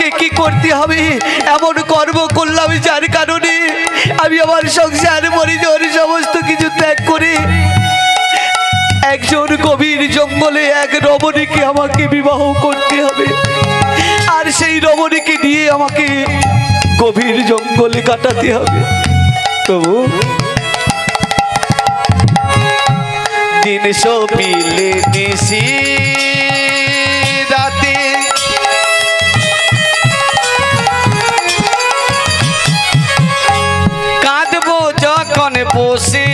আমাকে কি করতে হবে? এমন কর্ম করলাম যার কারণে আমি আমার সংসার পরিজন সমস্ত কিছু ত্যাগ করে একজন গভীর জঙ্গলে এক রমণীকে আমাকে বিবাহ করতে হবে, আর সেই রমণীকে নিয়ে আমাকে গভীর জঙ্গলে কাটাতে হবে। তবু দিন সপিলে নিশি রাতে কাঁদবো যখন বসে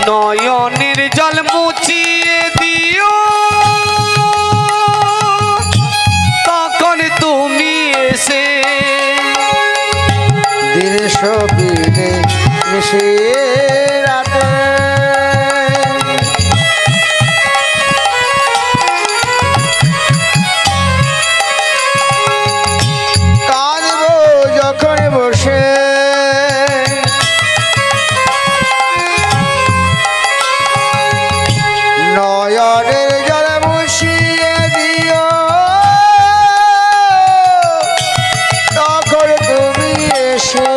নয়নের জল মুছিয়ে দিও, তখন তুমি এসে দিন সপিলে নিশি রাতে কাঁদবো যখন বসে নয়নের জল মুছিয়ে দিও, তখন তুমি এসে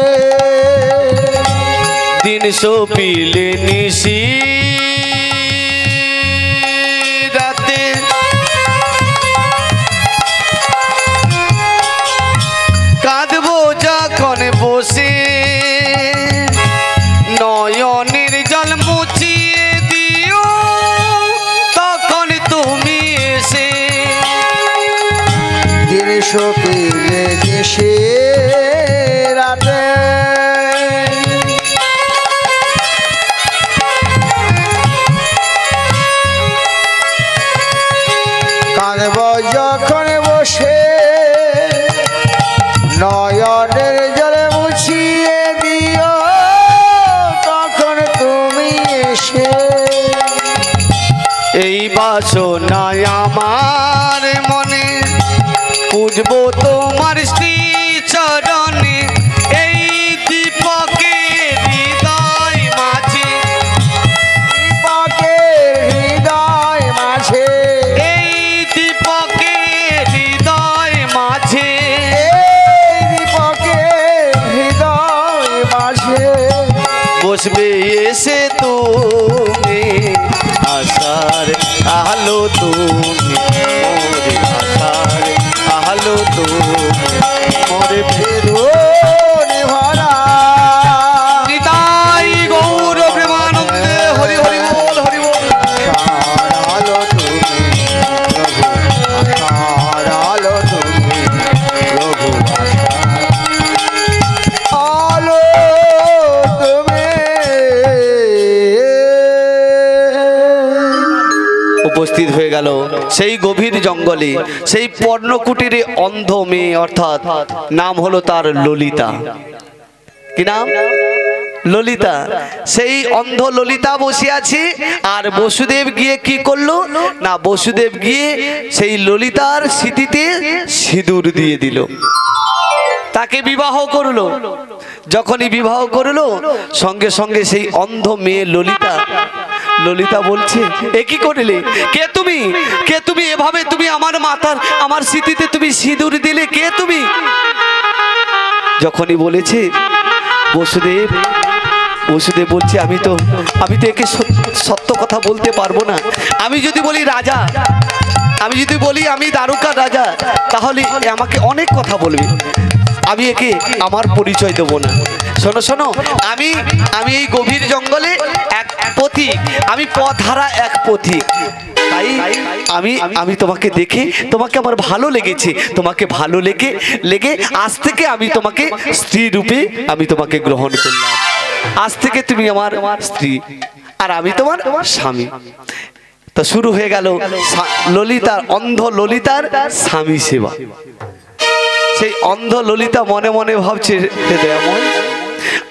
দিন সপিলে নিশি রাতে কাঁদবো যখন বসে নয়নের জল মুছিয়ে দিও, তখন তুমি এসে দিন সপিলে নিশি রাতে কাঁদব যখন বসে নয়নের জলে মুছিয়ে দিও, তখন তুমি এসে এই বাসনায় আমার মনে পুজবো তোমার শ্রী চরণে, এই দীপকে হৃদয় মাঝে দীপকের হৃদয় মাঝে এই দীপকে হৃদয় মাঝে এই দীপকের হৃদয় মাঝে বসবে এসে তুমি আশার আলো তুমি মোরে আশার আলো তুমি মোরে ফেরো নিভরা নিতাই গৌর প্রেমানন্দে হরি হরি বল হরি বল। আশার আলো তুমি প্রভু, আশার আলো তুমি প্রভু, আলো তুমি উপস্থিত হয়ে গেল সেই গভীর জঙ্গলে সেই পর্ণকুটিরে অন্ধ মেয়ে, অর্থাৎ নাম হলো তার ললিতা। কি নাম? ললিতা। সেই অন্ধ ললিতা বসে আছে, আর বসুদেব গিয়ে কি করলো না, বসুদেব গিয়ে সেই ললিতার স্মৃতিতে সিঁদুর দিয়ে দিল, তাকে বিবাহ করলো। যখনই বিবাহ করলো সঙ্গে সঙ্গে সেই অন্ধ মেয়ে ললিতা ললিতা বলছে, এ কি করলে? কে তুমি? কে তুমি? এভাবে তুমি আমার মাথার আমার স্মৃতিতে তুমি সিঁদুর দিলে, কে তুমি? যখনই বলেছে বসুদেব, বসুদেব বলছে, আমি তো একে সত্য কথা বলতে পারবো না। আমি যদি বলি রাজা, আমি যদি বলি আমি দ্বারকার রাজা, তাহলে আমাকে অনেক কথা বলবে, আমি একে আমার পরিচয় দেবো না। শোনো শোনো, আমি এই গভীর জঙ্গলে এক পথিক, আমি পথহারা এক পথিক, তাই আমি তোমাকে দেখে তোমাকে আমার ভালো লেগেছে, তোমাকে ভালো লেগে আজ থেকে আমি তোমাকে স্ত্রী রূপে আমি তোমাকে গ্রহণ করলাম। আজ থেকে তুমি আমার স্ত্রী আর আমি তোমার স্বামী। তো শুরু হয়ে গেল ললিতার, অন্ধ ললিতার স্বামী সেবা। সেই অন্ধ ললিতা মনে মনে ভাবছে,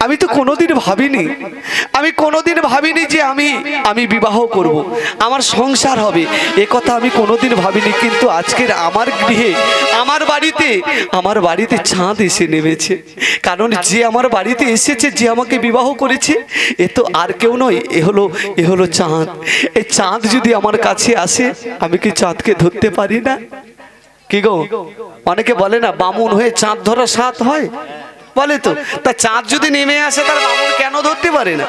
আমি তো কোনোদিন ভাবিনি যে আমি বিবাহ করব, আমার সংসার হবে, এ কথা আমি কোনোদিন ভাবিনি। কিন্তু আজকের আমার গৃহে, আমার বাড়িতে চাঁদ এসে নেমেছে। কারণ যে আমার বাড়িতে এসেছে, যে আমাকে বিবাহ করেছে, এ তো আর কেউ নয়, এ হলো চাঁদ। এই চাঁদ যদি আমার কাছে আসে, আমি কি চাঁদকে ধরতে পারি না? কি গো, অনেকে বলে না বামুন হয়ে চাঁদ ধরা সাত হয়, বলে তো। তা চাঁদ যদি নেমে আসে তার বামুন কেন ধরতে পারে না?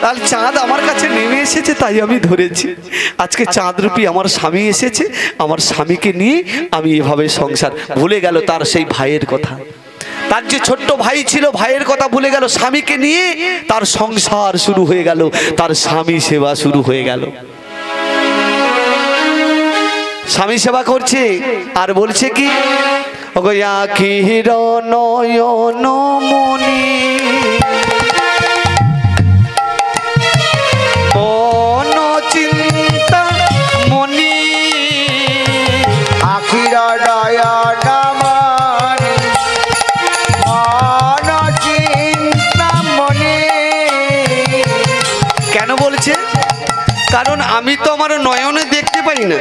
তাহলে চাঁদ আমার কাছে নেমে এসেছে, তাই আমি ধরেছি। আজকে চাঁদরূপী আমার স্বামী এসেছে, আমার স্বামীকে নিয়ে আমি এভাবে সংসার। ভুলে গেল তার সেই ভাইয়ের কথা, তার যে ছোট্ট ভাই ছিল ভাইয়ের কথা ভুলে গেল, স্বামীকে নিয়ে তার সংসার শুরু হয়ে গেল, তার স্বামী সেবা শুরু হয়ে গেল। স্বামী সেবা করছে আর বলছে কি, ওগো আখির নয়ন মনি মন চিন্তা মনি, আখির নয়ন মনি মন চিন্তা মনি। কেন বলছে? কারণ আমি তো আমার নয়নে দেখতে পাই না,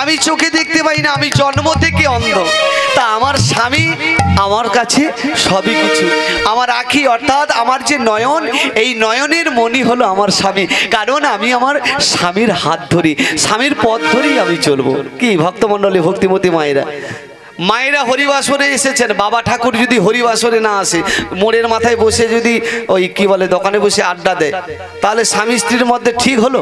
আমি চোখে দেখতে পাই না, আমি জন্ম থেকে অন্ধ। তা আমার স্বামী আমার কাছে সবই কিছু। আমার আখি অর্থাৎ আমার যে নয়ন, এই নয়নের মণি হলো আমার স্বামী। কারণ আমি আমার স্বামীর হাত ধরি, স্বামীর পথ ধরেই আমি চলবো। কি ভক্তমণ্ডলী, ভক্তিমতী মায়েরা, মায়েরা হরিবাসরে এসেছেন। বাবা ঠাকুর যদি হরিবাসরে না আসে, মোড়ের মাথায় বসে যদি ওই কি বলে দোকানে বসে আড্ডা দেয়, তাহলে স্বামী স্ত্রীর মধ্যে ঠিক হলো?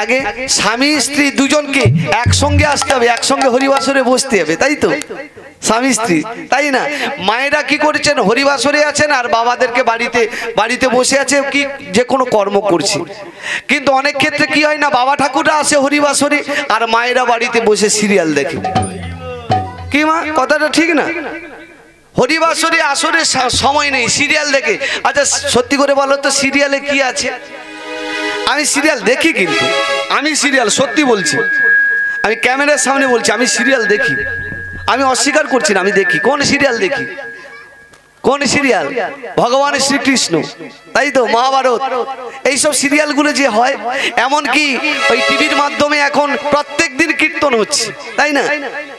আগে স্বামী স্ত্রী দুজনকে একসঙ্গে আসতে হবে, একসঙ্গে হরিবাসরে বসতে হবে, তাই তো? স্বামী স্ত্রী, তাই না? মায়েরা কি করেছেন, হরিবাসরে আছেন আর বাবাদেরকে বাড়িতে বসে আছে, কি যে কোনো কর্ম করছে। কিন্তু অনেক ক্ষেত্রে কি হয় না, বাবা ঠাকুররা আসে হরিবাসরে আর মায়েরা বাড়িতে বসে সিরিয়াল দেখে। কি মা, কথাটা ঠিক না? হরিবাসরে আসরে সময় নেই, সিরিয়াল দেখে। আচ্ছা সত্যি করে বলো তো, সিরিয়ালে কি আছে? আমি সিরিয়াল দেখি, কিন্তু আমি সিরিয়াল সত্যি বলছি, আমি ক্যামেরার সামনে বলছি, আমি সিরিয়াল দেখি। আমি অস্বীকার করছি না, আমি দেখি। কোন সিরিয়াল দেখি? কোন সিরিয়াল? ভগবান শ্রীকৃষ্ণ, তাই তো, মহাভারত, এইসব সিরিয়ালগুলো যে হয়। এমনকি ওই টিভির মাধ্যমে এখন প্রত্যেক দিন কীর্তন হচ্ছে, তাই না?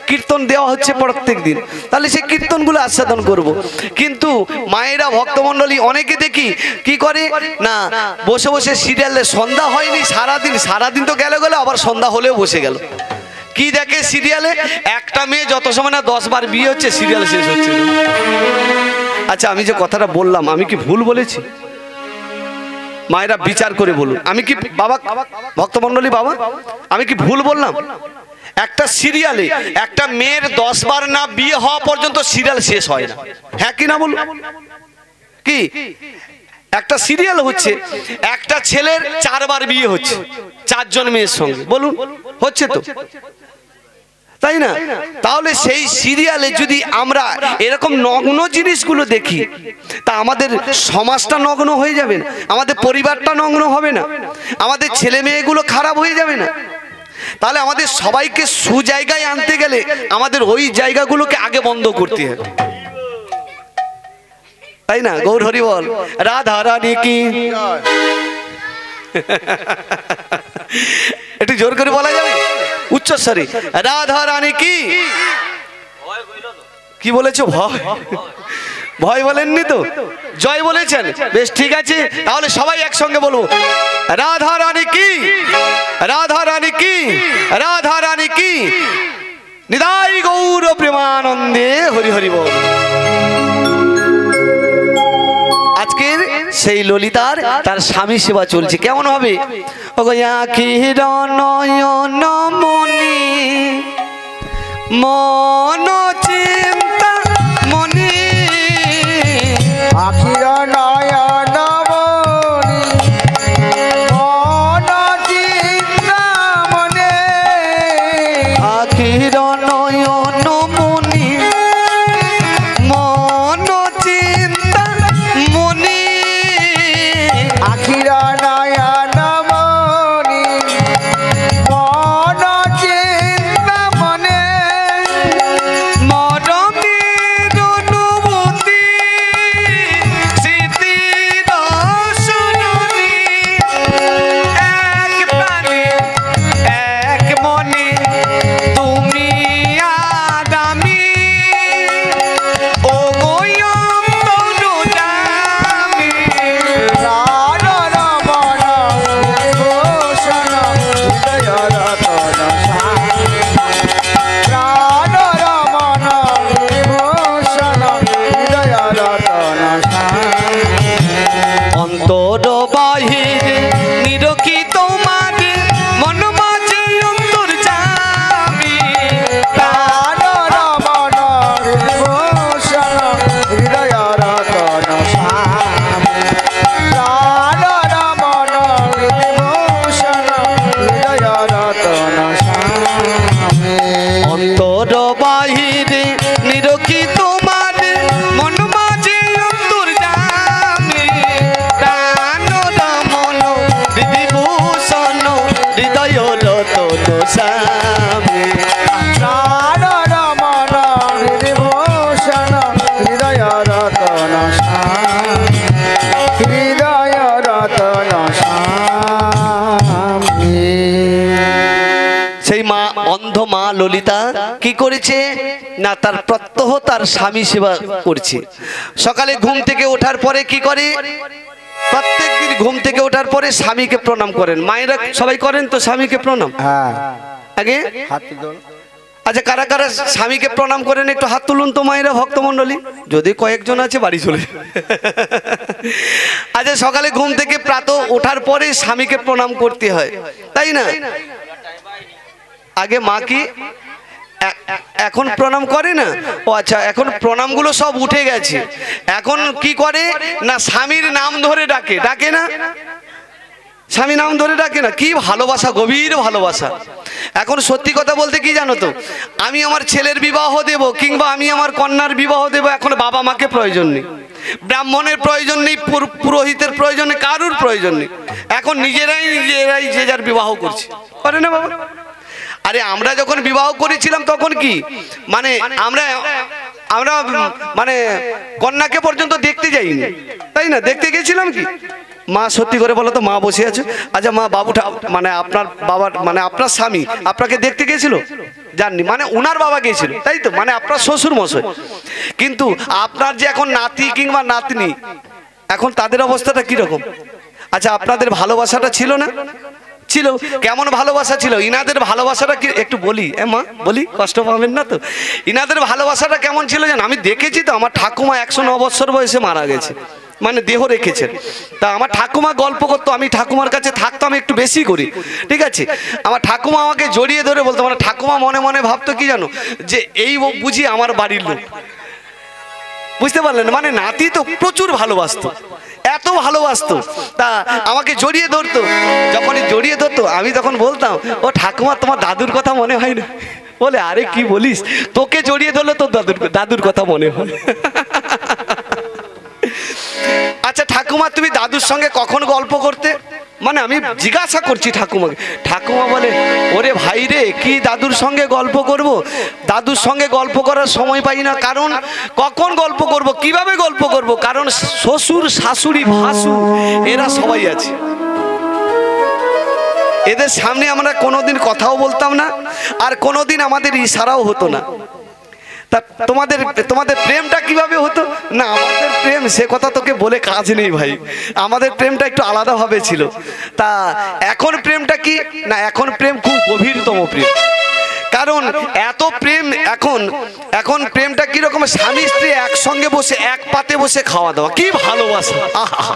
কীর্তন দেওয়া হচ্ছে প্রত্যেক দিন, তাহলে সেই কীর্তনগুলো আস্বাদন করব। কিন্তু মায়েরা, ভক্তমণ্ডলী, অনেকে দেখি কি করে না, বসে বসে সিরিয়ালে, সন্ধ্যা হয়নি সারাদিন তো গেল, আবার সন্ধ্যা হলেও বসে গেল। কি দেখে সিরিয়ালে? একটা মেয়ে যত সময় না 10 বার বিয়ে হচ্ছে, সিরিয়াল শেষ হচ্ছে না। আচ্ছা আমি যে কথাটা বললাম, আমি কি ভুল বলেছি? মায়েরা বিচার করে বলুন, আমি কি, বাবা ভক্তমণ্ডলী বাবা, আমি কি ভুল বললাম? একটা সিরিয়ালে একটা মেয়ের 10 বার না বিয়ে হওয়া পর্যন্ত সিরিয়াল শেষ হয় না, হ্যাঁ কি না বলুন? কি একটা সিরিয়াল হচ্ছে, একটা ছেলের 4 বার বিয়ে হচ্ছে 4 জন মেয়ের সঙ্গে, বলুন হচ্ছে তো, তাই না? তাহলে সেই সিরিয়ালে যদি আমরা এরকম নগ্ন জিনিসগুলো দেখি, তা আমাদের সমাজটা নগ্ন হয়ে যাবে না? আমাদের পরিবারটা নগ্ন হবে না? আমাদের ছেলে মেয়েগুলো খারাপ হয়ে যাবে না? তাহলে আমাদের সবাইকে সুজায়গায় আনতে গেলে আমাদের ওই জায়গাগুলোকে আগে বন্ধ করতে হবে, তাই না? গৌর হরি বল, রাধা রানী কি। একটু জোর করে বলা যাবে উচ্চস্বরে, রাধা রানী কি। কি বলেছো? ভয় বলেননি তো, জয় বলেছেন, বেশ ঠিক আছে। তাহলে সবাই একসঙ্গে বলবো, রাধা রানী কি, রাধা রানী কি, রাধা রানী কি। নিতাই গৌর প্রেমানন্দে হরি হরি বল। আজকের সেই ললিতার তার স্বামী সেবা চলছে, কেমন হবে? আখির নয়ন মনি মন চিন্তা মনি, আখির নয়ন মনি মন চিন্তা মনি, আখির নয়ন মনি মন চিন্তা মনি, আখির নয়ন মনি মন চিন্তা মনি, মরমের অনুভূতি স্মৃতির সুরনি, এক প্রাণে এক মনে তুমি অন্তর বাহিরে নিরকি তোমার মন মাঝে অন্তর্যামী প্রাণ রমণ বিভূষণ হৃদয় রতন স্বামী প্রাণ রমণ বিভূষণ হৃদয় রতন স্বামী হৃদয় রতন স্বামী। সেই মা অন্ধ মা ললিতা কি করেছে না তার প্রত্যহ তার স্বামী সেবা করছে। সকালে ঘুম থেকে ওঠার পরে কি করে, প্রত্যেকদিন ঘুম থেকে ওঠার পরে স্বামীকে প্রণাম করেন। মায়েরা সবাই করেন তো স্বামীকে প্রণাম হ্যাঁ, আগে। হাত তোল। আচ্ছা, কারা কারা স্বামীকে প্রণাম করেন একটু হাত তুলুন তো মায়েরা, ভক্তমণ্ডলী। যদি কয়েকজন আছে বাড়ি চলে। আচ্ছা, সকালে ঘুম থেকে প্রাতঃ ওঠার পরে স্বামীকে প্রণাম করতে হয়, তাই না? আগে মা কি এখন প্রণাম করে না? ও আচ্ছা, এখন প্রণামগুলো সব উঠে গেছে। এখন কি করে না স্বামীর নাম ধরে ডাকে, ডাকে না? স্বামী নাম ধরে ডাকে না? কি ভালোবাসা, গভীর ভালোবাসা। এখন সত্যি কথা বলতে কি জানো তো, আমি আমার ছেলের বিবাহ দেব কিংবা আমি আমার কন্যার বিবাহ দেব, এখন বাবা মাকে প্রয়োজন নেই, ব্রাহ্মণের প্রয়োজন নেই, পুরোহিতের প্রয়োজন নেই, কারুর প্রয়োজন নেই। এখন নিজেরাই যে যার বিবাহ করছে, করে না বাবা? আরে আমরা যখন বিবাহ করেছিলাম তখন কি মানে আমরা মানে কন্যাকে পর্যন্ত দেখতে যাইনি, তাই না? দেখতে গেছিলাম কি? মা সত্যি করে বলো তো, মা বসে আছে। আচ্ছা মা, বাবুটা মানে আপনার বাবার মানে আপনার স্বামী আপনাকে দেখতে গেছিল? জাননি, মানে উনার বাবা গিয়েছিল, তাই তো? মানে আপনার শ্বশুর মশাই। কিন্তু আপনার যে এখন নাতি কিংবা নাতনি, এখন তাদের অবস্থাটা কিরকম? আচ্ছা, আপনাদের ভালোবাসাটা ছিল না? ছিল। কেমন ভালোবাসা ছিল? ইনাদের ভালোবাসাটা কি একটু বলি, মা বলি, কষ্ট পাবেন না তো? ইনাদের ভালোবাসাটা কেমন ছিল জানো? আমি দেখেছি তো, আমার ঠাকুমা 109 বছর বয়সে মারা গেছে, মানে দেহ রেখেছেন। তা আমার ঠাকুমা গল্প করতো, আমি ঠাকুমার কাছে থাকতাম একটু বেশি করি, ঠিক আছে? আমার ঠাকুমা আমাকে জড়িয়ে ধরে বলতো, মানে ঠাকুমা মনে মনে ভাবতো কি জানো, যে এই বুঝি আমার বাড়ির লোক। বুঝতে পারলেন? মানে নাতি তো প্রচুর ভালোবাসতো, এত ভালোবাসতো। তা আমাকে জড়িয়ে ধরতো, যখনই জড়িয়ে ধরতো আমি তখন বলতাম, ও ঠাকুমা তোমার দাদুর কথা মনে হয় না? বলে আরে কি বলিস, তোকে জড়িয়ে ধরলে তোর দাদুর কথা মনে হয়। আচ্ছা ঠাকুমা, তুমি দাদুর সঙ্গে কখন গল্প করতে? মানে আমি জিজ্ঞাসা করছি ঠাকুমাকে। ঠাকুমা বলে, ওরে ভাই রে, কি দাদুর সঙ্গে গল্প করব? দাদুর সঙ্গে গল্প করার সময় পাই না। কারণ কখন গল্প করব, কিভাবে গল্প করব? কারণ শ্বশুর, শাশুড়ি, ভাসুর এরা সবাই আছে। এদের সামনে আমরা কোনোদিন কথাও বলতাম না, আর কোনোদিন আমাদের ইশারাও হতো না। তা তোমাদের প্রেমটা কিভাবে হতো? না আমাদের প্রেম, সে কথা তোকে বলে কাজ নেই ভাই। আমাদের প্রেমটা একটু আলাদাভাবে ছিল। তা এখন প্রেমটা কি না, এখন প্রেম খুব গভীরতম প্রেম। কারণ এত প্রেম, এখন প্রেমটা কিরকম, স্বামী স্ত্রী একসঙ্গে বসে এক পাতে বসে খাওয়া দাওয়া, কি ভালোবাসা! আহা,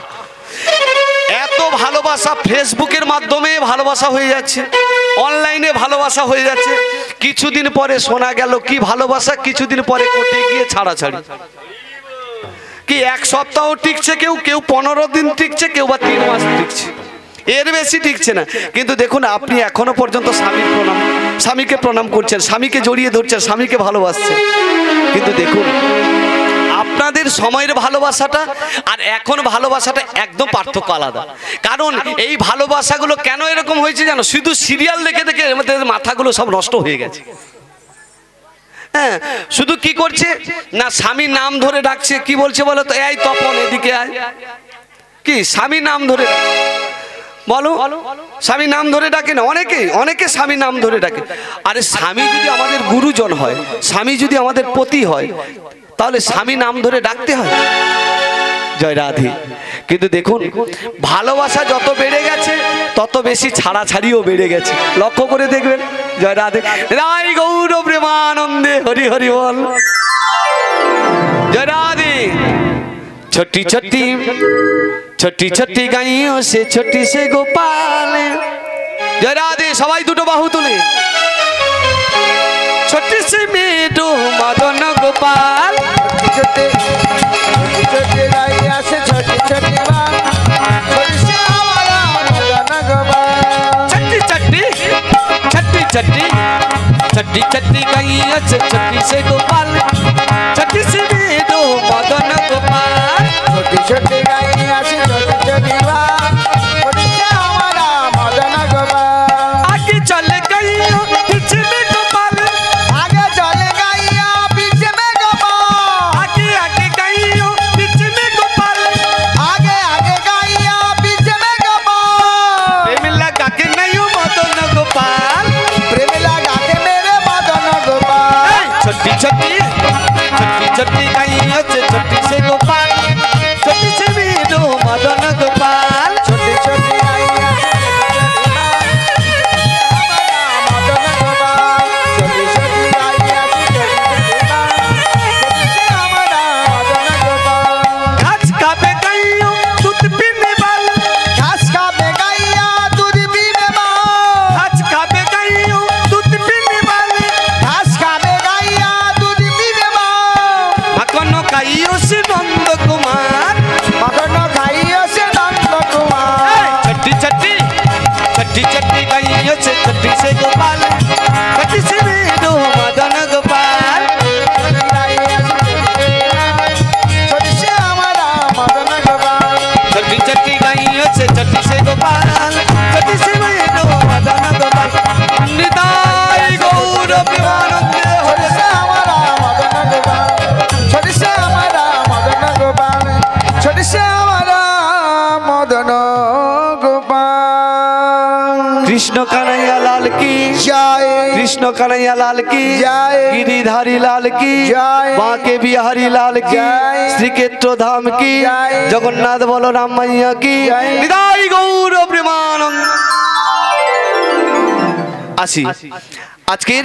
এত ভালোবাসা ফেসবুকের মাধ্যমে ভালোবাসা হয়ে যাচ্ছে, অনলাইনে ভালোবাসা হয়ে যাচ্ছে। কিছুদিন পরে শোনা গেল কি ভালোবাসা, কিছুদিন পরে কোর্টে গিয়ে ছাড়াছাড়ি। কি এক সপ্তাহ টিকছে, কেউ 15 দিন টিকছে, কেউ বা 3 মাস টিকছে, এর বেশি টিকছে না। কিন্তু দেখুন, আপনি এখনো পর্যন্ত স্বামীকে প্রণাম করছেন, স্বামীকে জড়িয়ে ধরছেন, স্বামীকে ভালোবাসছেন। কিন্তু দেখুন, আপনাদের সময়ের ভালোবাসাটা আর এখন ভালোবাসাটা একদম পার্থক্য আলাদা। কারণ এই ভালোবাসাগুলো কেন এরকম হয়েছে জানো? শুধু সিরিয়াল দেখে দেখে আমাদের মাথাগুলো সব নষ্ট হয়ে গেছে। হ্যাঁ, শুধু কি করছে না, স্বামীর নাম ধরে ডাকছে। কি বলছে বলো তো? এই তপন এদিকে আয়। কি স্বামী নাম ধরে বলো? স্বামী নাম ধরে ডাকে না? অনেকে স্বামী নাম ধরে ডাকে। আরে স্বামী যদি আমাদের গুরুজন হয়, স্বামী যদি আমাদের পতি হয়, তাহলে স্বামী নাম ধরে ডাকতে হয়। জয় রাধে। কিন্তু দেখুন, ভালোবাসা যত বেড়ে গেছে তত বেশি ছাড়াছাড়িও বেড়ে গেছে। লক্ষ্য করে দেখবেন। জয় রাধে। রাই গৌর প্রেমানন্দে হরি হরি বল। জয় রাধে। ছোটি ছোটি ছোটি ছোটি গাইও সে ছোটি সে গোপাল। জয় রাধে। সবাই দুটো বাহু তুলে। ছোটি সে মেয়েটো মদন গোপাল। ছোটি ছোটি গাইয়া সে ছোটি ছোটি চट्टी चट्टी चट्टी चट्टी छठी छठी गई আছে छठी से गोपाल छठी से बेदो मदन गोपाल छोटी छोटी गाई आसे छोटी छोटी बात छोटी से हमारा मदन गोपाल आगे चले गई पीछे में गोपाल आगे चले गई पीछे में गोपाल आगे आगे गई पीछे में गोपाल आगे आगे गई पीछे में गोपाल प्रेम लगा के नहीं मदन गोपाल प्रेम लगा के मेरे मदन गोपाल छोटी छोटी छोटी छोटी गई আছে छोटी से गोपाल छोटी से बेदो मदन गोपाल छोटी छोटी गाई मदन गोपाल छोटी छोटी गाई छोटी से हमारा मदन गोपाल घास खाबे गई दूध पीने वाला घास खाबे गैया दूध पीने वाला घास खाबे गई दूध पीने वाले घास खाबे गैया दूध पीने वाला मखनो खाइयो से नंद कुमार मगन खाइयो से नंद कुमार छठी छठी छठी छठी गई से छठी से गोपाल छठी से बेदो मदन गोपाल छोटी से हमारा मदन गोपाल छठी छठी गई से छठी से गोपाल छठी से बेदो मदन गोपाल निताई गौर प्रेमानंद छोटी से हमारा मदन गोपाल छोटी से हमारा मदन गोपाल छोटी से हमारा मदन गोपाल कृष्ण कन्हैया लाल की जय कृष्ण कन्हैया लाल की जय गिरिधारी लाल की जय बांके बिहारी लाल की जय श्रीक्षेत्र धाम की जय जगन्नाथ बलराम मैया की जय निताई गौर प्रेमानंद আসি আজকের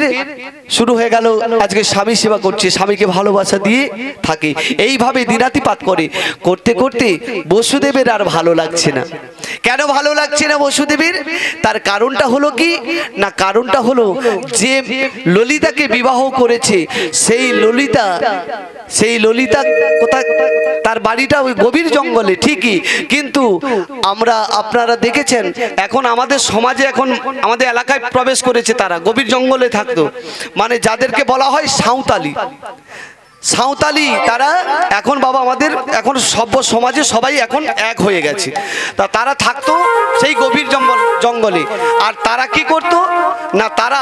শুরু হয়ে গেল আজকে স্বামী সেবা করছে স্বামীকে ভালোবাসা দিয়ে থাকে এইভাবে দিনাতিপাত করে করতে করতে বসুদেবের আর ভালো লাগছে না কেন ভালো লাগছে না বসুদেবের তার কারণটা হলো কি না কারণটা হলো যে ললিতাকে বিবাহ করেছে সেই ললিতা কোথায় তার বাড়িটা ওই গভীর জঙ্গলে ঠিকই কিন্তু আমরা আপনারা দেখেছেন এখন আমাদের সমাজে এখন আমাদের এলাকায় প্রবেশ করেছে তারা গভীর জঙ্গলে থাকতো মানে যাদেরকে বলা হয় সাঁওতালি তারা এখন বাবা আমাদের এখন সভ্য সমাজে সবাই এখন এক হয়ে গেছে তা তারা থাকতো সেই গভীর জঙ্গলে আর তারা কি করত না তারা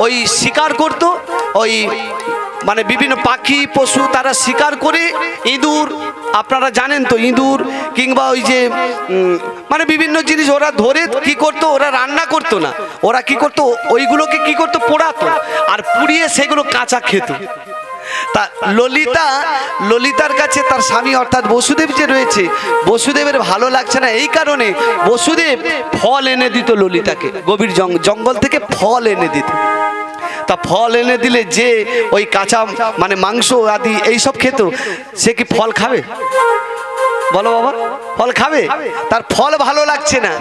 ওই শিকার করত ওই মানে বিভিন্ন পাখি পশু তারা শিকার করে ইঁদুর আপনারা জানেন তো ইঁদুর কিংবা ওই যে মানে বিভিন্ন জিনিস ওরা ধরে কি করতো ওরা রান্না করতো না ওরা কি করতো ওইগুলোকে কি করতো পোড়াতো আর পুড়িয়ে সেগুলো কাঁচা খেত তা ললিতার কাছে তার স্বামী অর্থাৎ বসুদেব যে রয়েছে বসুদেবের ভালো লাগছে না এই কারণে বসুদেব ফল এনে দিত ললিতাকে গভীর জঙ্গল থেকে ফল এনে দিত তা ফল এনে দিলে যে ওই কাঁচা মানে মাংস আদি এইসব খেত সে কি ফল খাবে বলো বাবা ফল খাবে তার ফল ভালো লাগছে না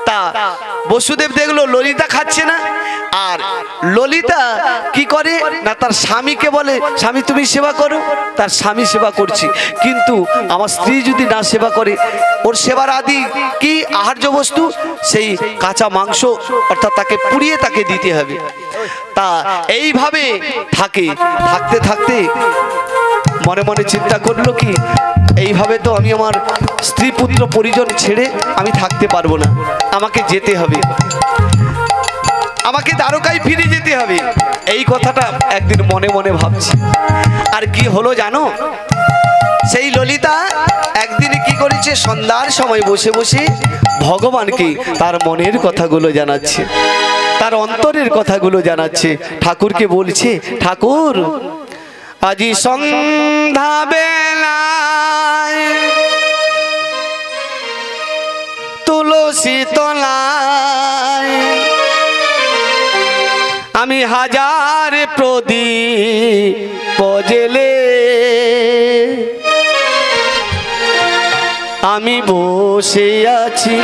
তা বসুদেব দেখলো ললিতা খাচ্ছে না আর ললিতা কি করে না তার স্বামীকে বলে স্বামী তুমি সেবা করো তার স্বামী সেবা করছি কিন্তু আমার স্ত্রী যদি না সেবা করে ওর সেবার আদি কি আহার্য বস্তু সেই কাঁচা মাংস অর্থাৎ তাকে পুড়িয়ে তাকে দিতে হবে তা এইভাবে থাকতে থাকতে মনে মনে চিন্তা করলো কি এইভাবে তো আমি আমার স্ত্রী পুত্র পরিজন ছেড়ে আমি থাকতে পারবো না আমাকে যেতে হবে আমাকে দ্বারকায় ফিরে যেতে হবে এই কথাটা একদিন মনে মনে ভাবছি আর কি হলো জানো সেই ললিতা একদিন কি করেছে সন্ধ্যার সময় বসে বসে ভগবানকে তার মনের কথাগুলো জানাচ্ছে তার অন্তরের কথাগুলো জানাচ্ছে ঠাকুরকে বলছে ঠাকুর আজি সন্ধ্যা বেলায় তুলসী তলায় আমি হাজার প্রদীপ জ্বেলে আমি বসে আছি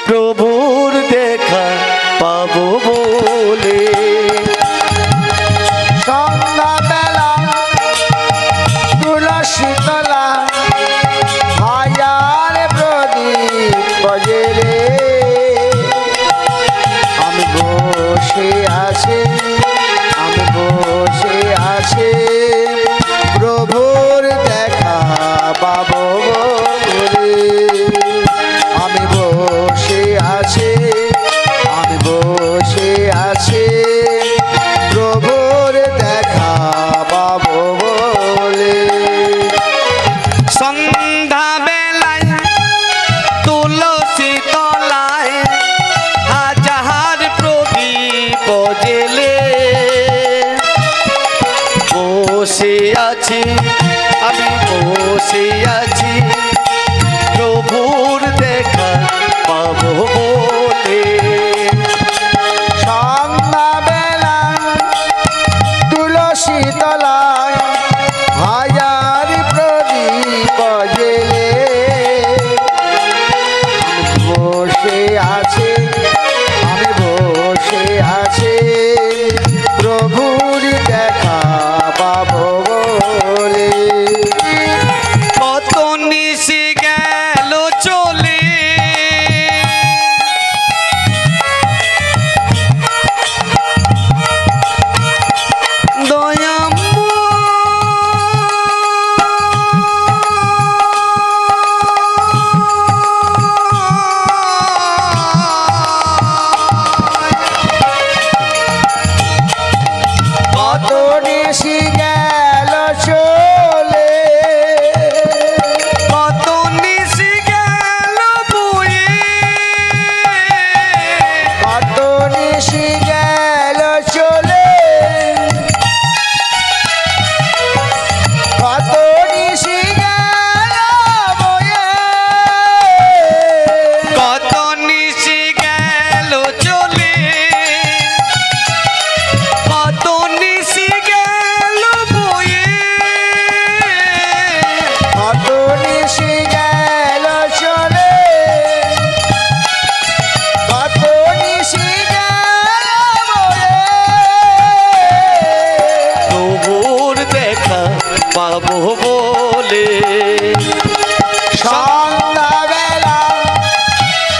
প্রভুর দেখা পাবো বলে সন্ধ্যাবেলা তুলসী তলা হাজার প্রদীপ জ্বেলে প্রভুর দেখা পাবো বলে। সন্ধ্যা বেলায় তুলসী তলায় হাজার প্রদীপ জেলে বসে আছি আমি, বসে আছি প্রভুর দেখা পাবো বলে। সন্ধ্যাবেলা তুলসী তলায় হাজার প্রদীপ জেলে বসে আছে, আমি বসে আছি প্রভুর দেখা পাবো বলে। কত নিশি গেল চলে কত নিশি গেল চলে, কত নিশি গেল বয়ে কত নিশি গেল চলে, কত নিশি গেল বয়ে, কত নিশি গেল চলে কত নিশি গেল বয়ে কত নিশি গেল চলে, কত নিশি গেল বয়ে। প্রভুর দেখা পাবো বলে। সন্ধ্যাবেলা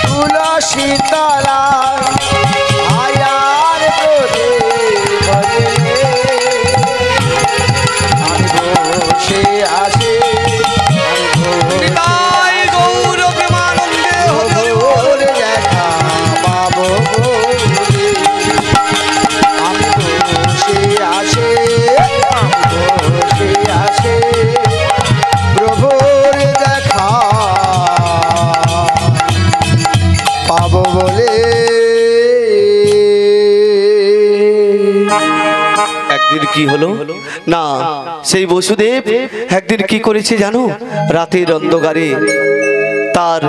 তুলসী তলায় হাজার প্রদীপ জেলে আমি বসে আছি, আমি তাই গৌর প্রেমানন্দে হরি বল। প্রভুর দেখা পাবো বলে। আমি বসে আছি, আমি বসে আছি প্রভুর দেখা পাবো বলে। একদিন কি হলো না, সেই বসুদেব একদিন কি করেছে জানো? রাতের অন্ধকারে তার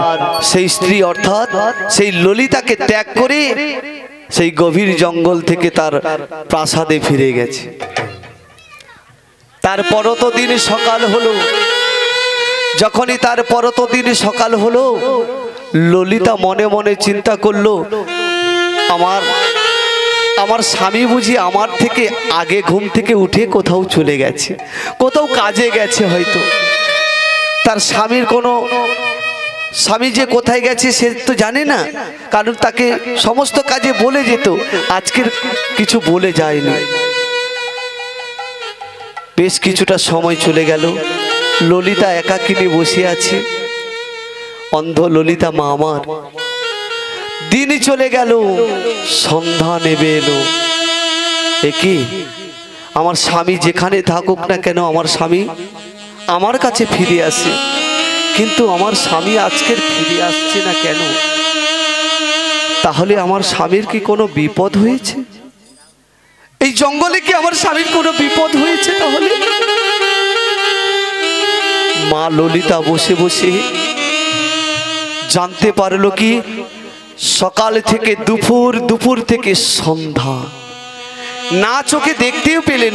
সেই স্ত্রী অর্থাৎ সেই ললিতাকে ত্যাগ করে সেই গভীর জঙ্গল থেকে তার প্রাসাদে ফিরে গেছে। তার পরতো দিন সকাল হলো, যখনই তার পরতো দিন সকাল হলো, ললিতা মনে মনে চিন্তা করলো, আমার স্বামী বুঝি আমার থেকে আগে ঘুম থেকে উঠে কোথাও চলে গেছে, কোথাও কাজে গেছে হয়তো। তার স্বামীর কোনো স্বামী যে কোথায় গেছে সে তো জানে না, কারণ তাকে সমস্ত কাজে বলে যেত, আজকের কিছু বলে যায়নি। বেশ কিছুটা সময় চলে গেল, ললিতা একাকিনী বসে আছে। অন্ধ ললিতা মা আমার। দিন চলে গেল, সন্ধ্যা নেমে এলো। একি আমার স্বামী যেখানে থাকুক না কেন, আমার স্বামী আমার কাছে ফিরে আসে, কিন্তু আমার স্বামী আজকের ফিরে আসছে না কেন? তাহলে আমার স্বামীর কি কোনো বিপদ হয়েছে? এই জঙ্গলে কি আমার স্বামীর কোনো বিপদ হয়েছে? তাহলে মা ললিতা বসে বসে জানতে পারলো কি, সকাল থেকে দুপুর, দুপুর থেকে সন্ধ্যা, না চোখে দেখতেও পেলে,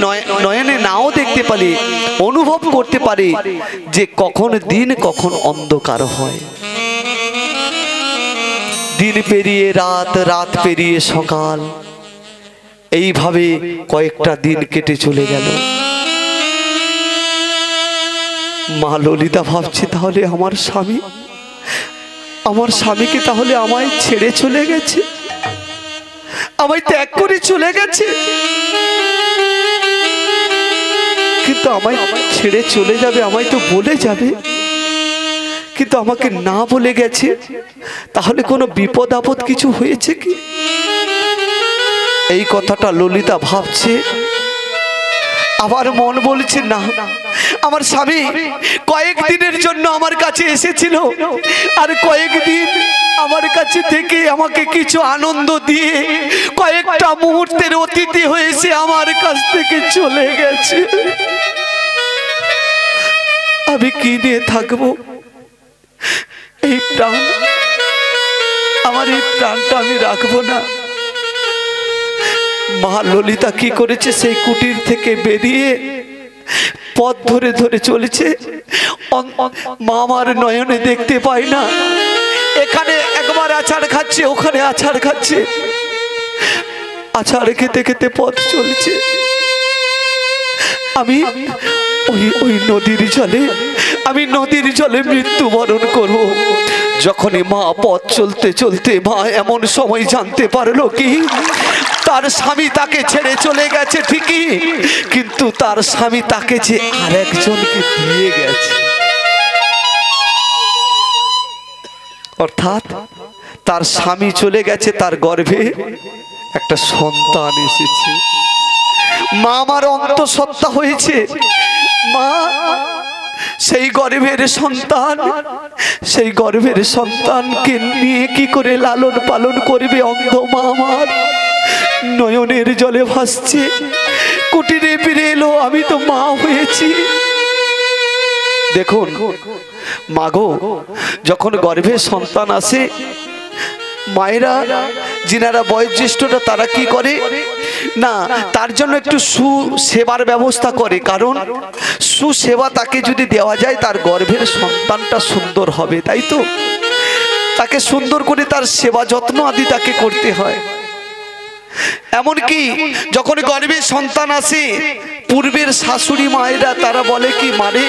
নয়নে নাও দেখতে পারে, অনুভব করতে পারে যে কখন দিন কখন অন্ধকার হয়। দিন পেরিয়ে রাত, রাত পেরিয়ে সকাল, এইভাবে কয়েকটা দিন কেটে চলে গেল। মা ললিতা ভাবছে, তাহলে আমার স্বামীকে তাহলে আমায় ছেড়ে চলে গেছে, আমায় ত্যাগ করে চলে গেছে। কিন্তু আমায় ছেড়ে চলে যাবে, আমায় তো বলে যাবে, কিন্তু আমাকে না বলে গেছে। তাহলে কোনো বিপদ আপদ কিছু হয়েছে কি? এই কথাটা ললিতা ভাবছে। আবার মন বলছে না, আমার স্বামী কয়েকদিনের জন্য আমার কাছে এসেছিল, আর কয়েকদিন আমার কাছে থেকে আমাকে কিছু আনন্দ দিয়ে কয়েকটা মুহূর্তের অতিথি হয়েছে আমার কাছ থেকে চলে গেছে। আমি কি নিয়ে থাকবো? এই প্রাণ, আমার এই প্রাণটা আমি রাখবো না। মা ললিতা কি করেছে, সেই কুটির থেকে বেরিয়ে পথ ধরে ধরে চলেছে। মা আমার নয়নে দেখতে পায় না, এখানে একবার আছাড় খাচ্ছে, ওখানে আছাড় খাচ্ছে, আছাড় খেতে খেতে পথ চলছে। আমি ওই নদীর জলে, আমি নদীর জলে মৃত্যুবরণ করব। যখনই মা পথ চলতে চলতে মা এমন সময় জানতে পারলো কি, তার স্বামী তাকে ছেড়ে চলে গেছে ঠিকই, কিন্তু তার স্বামী তাকে যে আরেকজনকে দিয়ে গেছে। অর্থাৎ তার স্বামী চলে গেছে, তার গর্ভে একটা সন্তান এসেছে। মা আমার অন্তঃসত্ত্বা হয়েছে। মা সেই গর্ভের সন্তান, সেই গর্ভের সন্তানকে নিয়ে কি করে লালন পালন করবে অন্ধ মা আমার নয়নের জলে ভাসছে। কুটিরে ফিরে এলো, আমি তো মা হয়েছি। দেখুন মাগো, যখন গর্ভে সন্তান আসে, মায়েরা যিনারা বয়োজ্যেষ্ঠরা তারা কি করে না, তার জন্য একটু সুসেবার ব্যবস্থা করে। কারণ সুসেবা তাকে যদি দেওয়া যায়, তার গর্ভের সন্তানটা সুন্দর হবে, তাই তো তাকে সুন্দর করে তার সেবা যত্ন আদি তাকে করতে হয়। এমনকি যখন গর্ভে সন্তান আসে, পূর্বের শাশুড়ি মায়েরা তারা বলে কি, মারে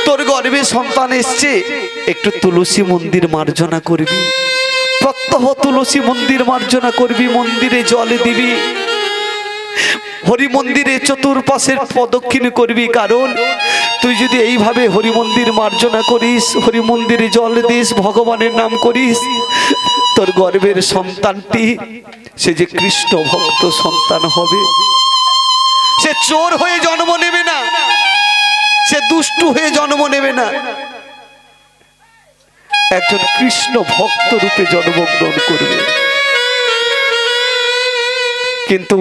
তোর গর্ভে সন্তান এসছে, একটু তুলসী মন্দির মার্জনা করবি, প্রত্যহ তুলসী মন্দির মার্জনা করবি, মন্দিরে জল দিবি, হরি মন্দিরে চতুর্পাশের প্রদক্ষিণ করবি। কারণ তুই যদি এইভাবে হরি মন্দির মার্জনা করিস, হরি মন্দিরে জল দিস, ভগবানের নাম করিস, তোর গর্ভের সন্তানটি সে যে কৃষ্ণ ভক্ত সন্তান হবে। সে চোর হয়ে জন্ম নেবে না, সে দুষ্টু হয়ে জন্ম নেবে না, একজন কৃষ্ণ ভক্ত রূপে জন্মগ্রহণ করবে। কিন্তু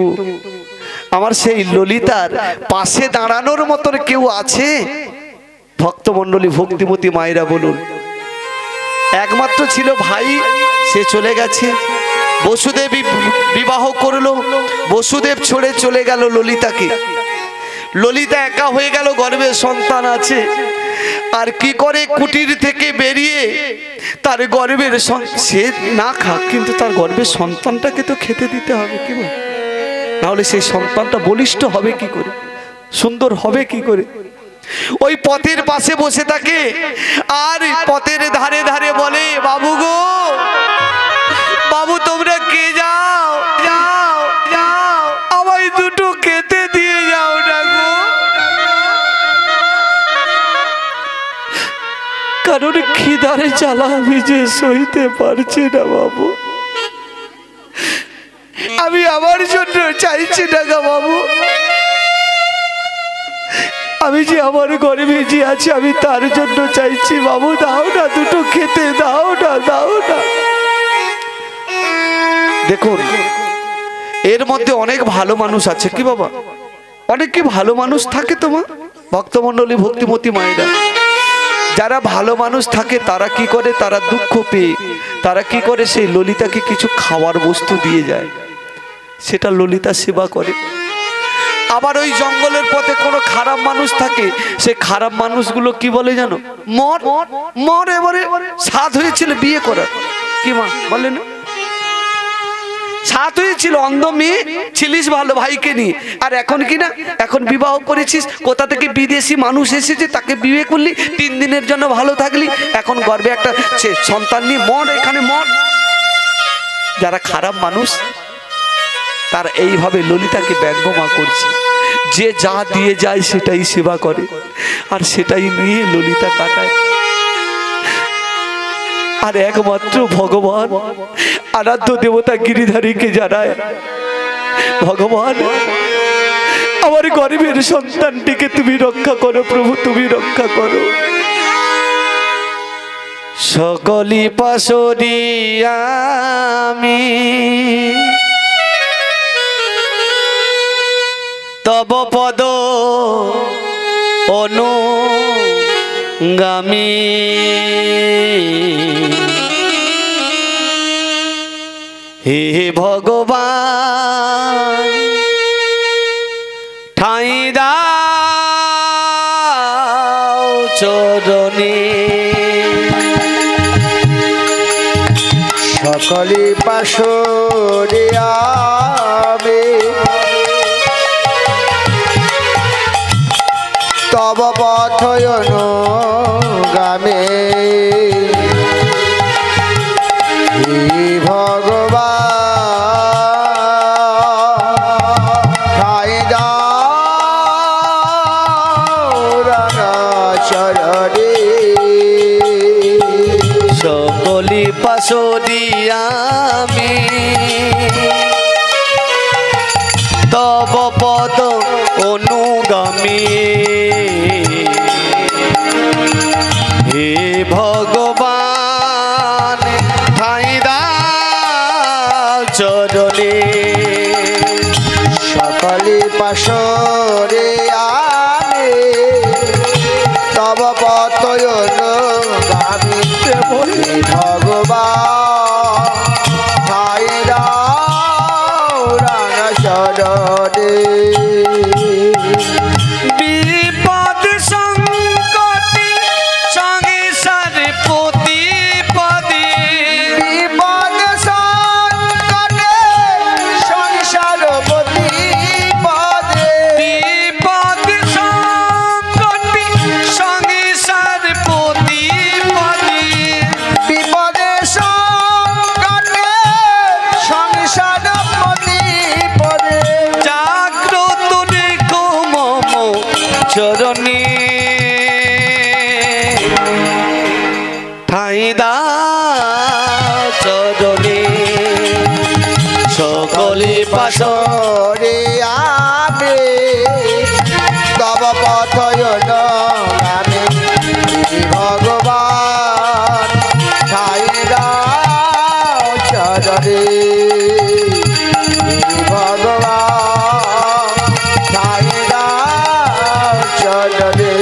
আমার সেই ললিতার পাশে দাঁড়ানোর মতন কেউ আছে? ভক্তমণ্ডলী, ভক্তিমতী মায়েরা বলুন। একমাত্র ছিল ভাই, সে চলে গেছে। বসুদেব বিবাহ করলো, বসুদেব ছেড়ে চলে গেল ললিতাকে। ললিতা একা হয়ে গেল, গর্ভে সন্তান আছে। আর কি করে, কুটির থেকে বেরিয়ে তার গর্ভের, সে না খাক কিন্তু তার গর্ভের সন্তানটাকে তো খেতে দিতে হবে, কি বল? নাহলে সেই সন্তানটা বলিষ্ঠ হবে কি করে, সুন্দর হবে কি করে? ওই পথের পাশে বসে থাকে, আর পথের ধারে ধারে বলে, বাবু গো বাবু, তোমরা কে যাও, যাও যাও, আমায় দুটো খেতে দিয়ে যাও না গো। কারণ খিদারে জ্বালা আমি যে সইতে পারছি না বাবু, আমি আমার জন্য চাইছি না গো বাবু, আমি যে আমার গর্ভে যে আছে আমি তার জন্য চাইছি বাবু, দাও না দুটো খেতে, দাও না, দাও না। দেখুন এর মধ্যে অনেক ভালো মানুষ আছে, কি বাবা, অনেক কি ভালো মানুষ থাকে তোমার ভক্তমণ্ডলী, ভক্তিমতী মায়েরা। যারা ভালো মানুষ থাকে তারা কি করে, তারা দুঃখ পেয়ে তারা কি করে, সেই ললিতাকে কিছু খাওয়ার বস্তু দিয়ে যায়, সেটা ললিতা সেবা করে। আবার ওই জঙ্গলের পথে কোনো খারাপ মানুষ থাকে, সে খারাপ মানুষগুলো কি বলে জানো, মর মর, এবারে সাধ হয়েছিল বিয়ে করার, কি মা বলে না, সাত হয়েছিল, অন্ধ মেয়ে ছিলিস ভালো ভাইকে নিয়ে, আর এখন কি না, এখন বিবাহ করেছিস, কোথা থেকে বিদেশি মানুষ এসেছে, তাকে বিয়ে করলি, 3 দিনের জন্য ভালো থাকলি, এখন গর্ভে একটা সন্তান নিয়ে মর, এখানে মর। যারা খারাপ মানুষ তার এইভাবে ললিতাকে ব্যঙ্গমা করছে, যে যা দিয়ে যায় সেটাই সেবা করে, আর সেটাই নিয়ে ললিতা কাটায়। আর একমাত্র ভগবান আরাধ্য দেবতা গিরিধারীকে জানায়, ভগবান আমার গর্ভের সন্তানটিকে তুমি রক্ষা করো প্রভু, তুমি রক্ষা করো। সকলি পাশরি আমি তব পদ অনুগামী, হে ভগবান ঠাঁই দাও চরণে। সকলি পাশরে আমি তব পথ অনুগামী, হে ভগবান ঠাঁই দাও চরণে। সকলি পাশরি আমি তব পদ অনুগামী, হে ভগবান ঠাঁই দাও চরণে। সকলি পাশরে আমি তব পথ অনুগামী, হে ভগবান ঠাঁই দাও চরণে। বিপদ সংকটে সংসার প্রতিপদে, বিপদ সংকটে সংসার প্রতিপদে, বিপদ সংকটে সংসার প্রতিপদে, বিপদে সংকটে সংসার প্রতিপদে, জাগ্রত রেখো মম চরণে, ঠাঁই দাও চরণে। সকলে পাশরে আমি তব পথ অনুগামী, হে ভগবান ঠাঁই দাও চরণে, হে ভগবান ঠাঁই দাও চরণে।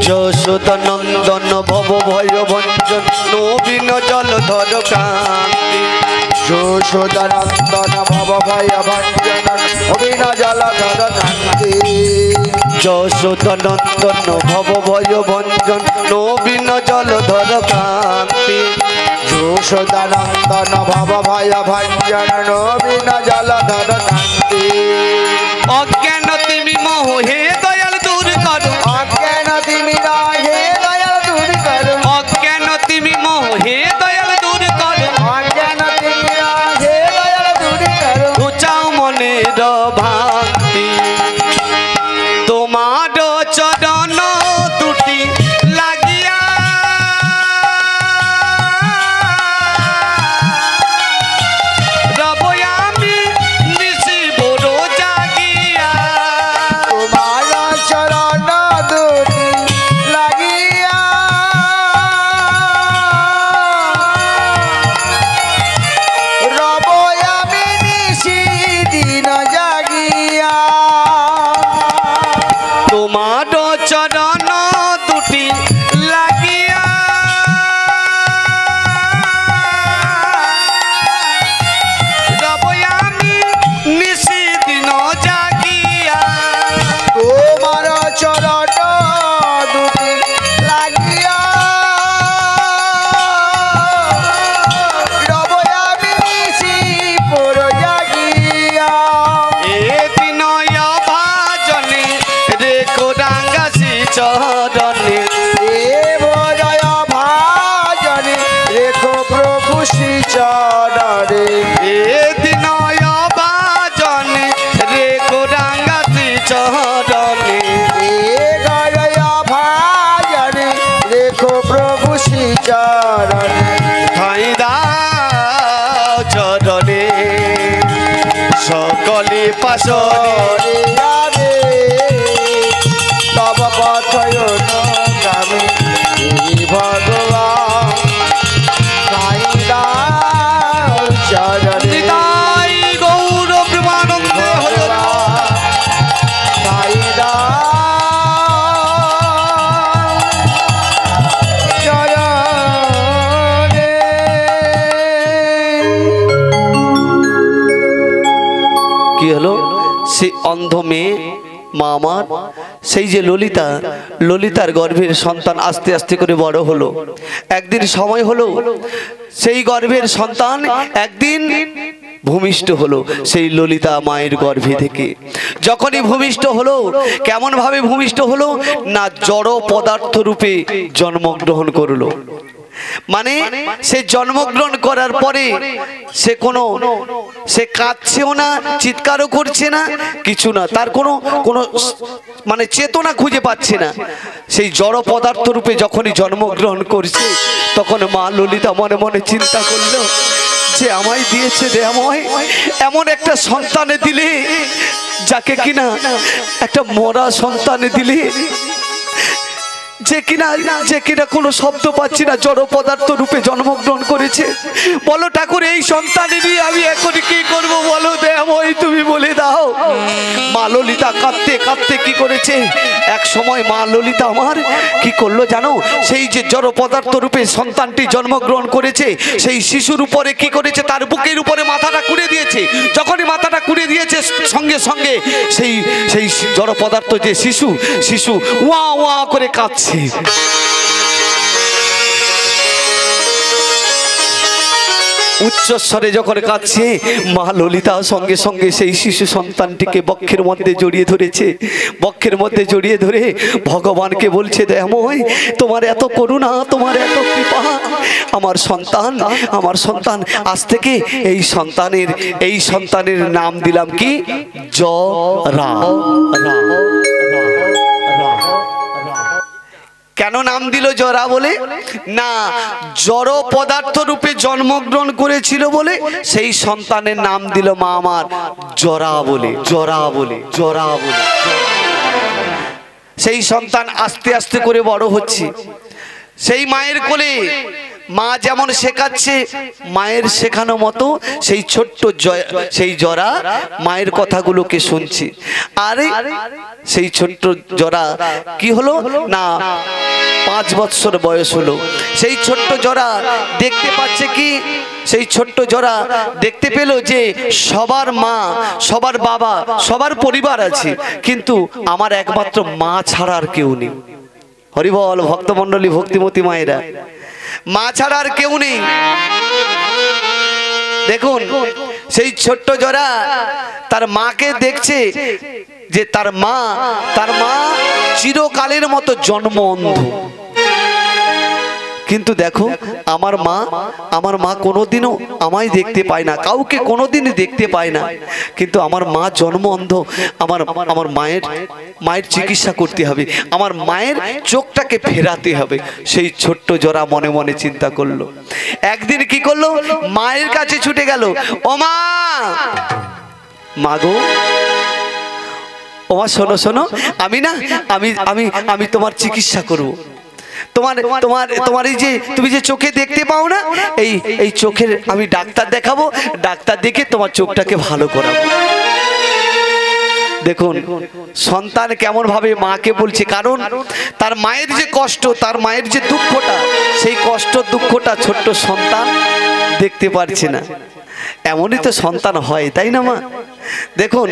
যশোদা নন্দন ভব ভয় ভঞ্জন নবীন জলধর কান্তি, যশোদানন্দন ভব ভয় ভঞ্জন অভিন জলধর কান্তি, যশোদা নন্দন ভব ভয় ভঞ্জন নবীন জলধর কান্তি, যশোদানন্দন ভব ভয় ভঞ্জন নবীন জলধর কান্তি। অজ্ঞান তিমি মোহ হে দয়াল দূর করো, অজ্ঞান তিমি হে দয়াল দূর করো, অজ্ঞান তিমি মোহ হে দয়াল দূর করো, অজ্ঞান তিমি হে দয়াল দূর করো। ঘুচাও মনের ভ্রান্তি, তোমার চরণ দুটি লাগিয়া রব আমি নিশি বড় জাগিয়া, তোমার চরণ দুটি লাগিয়া রব আমি নিশি দিন জাগিয়া, তোমার চরণ দুটি লাগিয়া রব আমি নিশি দিন জাগিয়া, তোমার চরণ দুটি লাগিয়া রব আমি নিশি পর জাগিয়া। এ বিনয় ভাজনে রেখো রাঙ্গাসি চরণে, এ বজয় ভাজনে রেখো প্রভু শ্রী চরণে, এ বিনয় ভাজনে রেখো রাঙ্গাসি চরণে, এ গজয় ভাজনে রেখো প্রভু শ্রী চরণে। ঠাঁই দাও চরণে। বাসনে রে তব পথয়ন গ্রামে ভগবান সাইদার চরণে নিতাই গৌর প্রেমানন্দে হরি কি হলো সে অন্ধ মেয়ে মা আমার সেই যে ললিতা ললিতার গর্ভের সন্তান আস্তে আস্তে করে বড় হলো একদিন সময় হলো সেই গর্ভের সন্তান একদিন ভূমিষ্ঠ হলো সেই ললিতা মায়ের গর্ভে থেকে যখনই ভূমিষ্ঠ হলো কেমন ভাবে ভূমিষ্ঠ হলো না জড় পদার্থ রূপে জন্মগ্রহণ করলো মানে সে জন্মগ্রহণ করার পরে সে কাঁদছেও না চিৎকারও করছে না কিছু না তার কোনো মানে চেতনা খুঁজে পাচ্ছে না সেই জড় পদার্থ রূপে যখনই জন্মগ্রহণ করছে তখন মা ললিতা মনে মনে চিন্তা করলো যে আমায় দিয়েছে দয়াময় এমন একটা সন্তানে দিলে যাকে কিনা একটা মরা সন্তানে দিলে যে কিনা কোনো শব্দ পাচ্ছি না জড় পদার্থ রূপে জন্মগ্রহণ করেছে বলো ঠাকুর এই সন্তানেরই আমি এখন কি করব বলো দয়াময় তুমি বলে দাও মা ললিতা কাঁদতে কাঁদতে কি করেছে এক সময় মা ললিতা আমার কি করলো জানো সেই যে জড় পদার্থ রূপে সন্তানটি জন্মগ্রহণ করেছে সেই শিশুর উপরে কি করেছে তার বুকের উপরে মাথাটা কুড়ে দিয়েছে যখনই মাথাটা কুড়ে দিয়েছে সঙ্গে সঙ্গে সেই জড় পদার্থ যে শিশু ওয়া ওয়া করে কাঁদছে উচ্চস্বরে যখন কাঁদছে মা ললিতা সঙ্গে সঙ্গে সেই শিশু সন্তানটিকে বক্ষের মধ্যে জড়িয়ে ধরেছে বক্ষের মধ্যে জড়িয়ে ধরে ভগবানকে বলছে দয়াময় তোমার এত করুণা তোমার এত কৃপা আমার সন্তান আজ থেকে এই সন্তানের নাম দিলাম কি জরা কেন নাম দিল জরা বলে না জড় পদার্থ রূপে জন্মগ্রহণ করেছিল বলে সেই সন্তানের নাম দিল মা আমার জরা বলে সেই সন্তান আস্তে আস্তে করে বড় হচ্ছে সেই মায়ের কোলে মা যেমন শেখাচ্ছে মায়ের শেখানো মতো সেই ছোট্ট সেই জরা মায়ের কথাগুলোকে শুনছে আরে সেই ছোট্ট জরা কি হলো না 5 বছর বয়স হলো সেই ছোট্ট জরা দেখতে পাচ্ছে কি সেই ছোট্ট জরা দেখতে পেল যে সবার মা সবার বাবা সবার পরিবার আছে কিন্তু আমার একমাত্র মা ছাড়া আর কেউ নেই হরিবল ভক্তমণ্ডলী ভক্তিমতী মায়েরা মা ছাড়া আর কেউ নেই দেখুন সেই ছোট্ট জরা তার মাকে দেখছে যে তার মা চিরকালের মতো জন্ম অন্ধ কিন্তু দেখো আমার মা কোনোদিনও আমায় দেখতে পায় না কাউকে কোনোদিনই দেখতে পায় না কিন্তু আমার মা জন্ম অন্ধ আমার মায়ের চিকিৎসা করতে হবে আমার মায়ের চোখটাকে ফেরাতে হবে সেই ছোট্ট জরা মনে মনে চিন্তা করলো একদিন কি করলো মায়ের কাছে ছুটে গেল ও মা গো ও মা শোনো আমি তোমার চিকিৎসা করব তোমার এই যে তুমি যে চোখে দেখতে পাও না এই চোখের আমি ডাক্তার দেখাবো ডাক্তার দেখে তোমার চোখটাকে ভালো করাবো দেখুন সন্তান কেমন ভাবে মাকে বলছে কারণ তার মায়ের যে কষ্ট তার মায়ের যে দুঃখটা সেই কষ্ট দুঃখটা ছোট্ট সন্তান দেখতে পারছে না এমনই তো সন্তান হয় তাই না মা দেখুন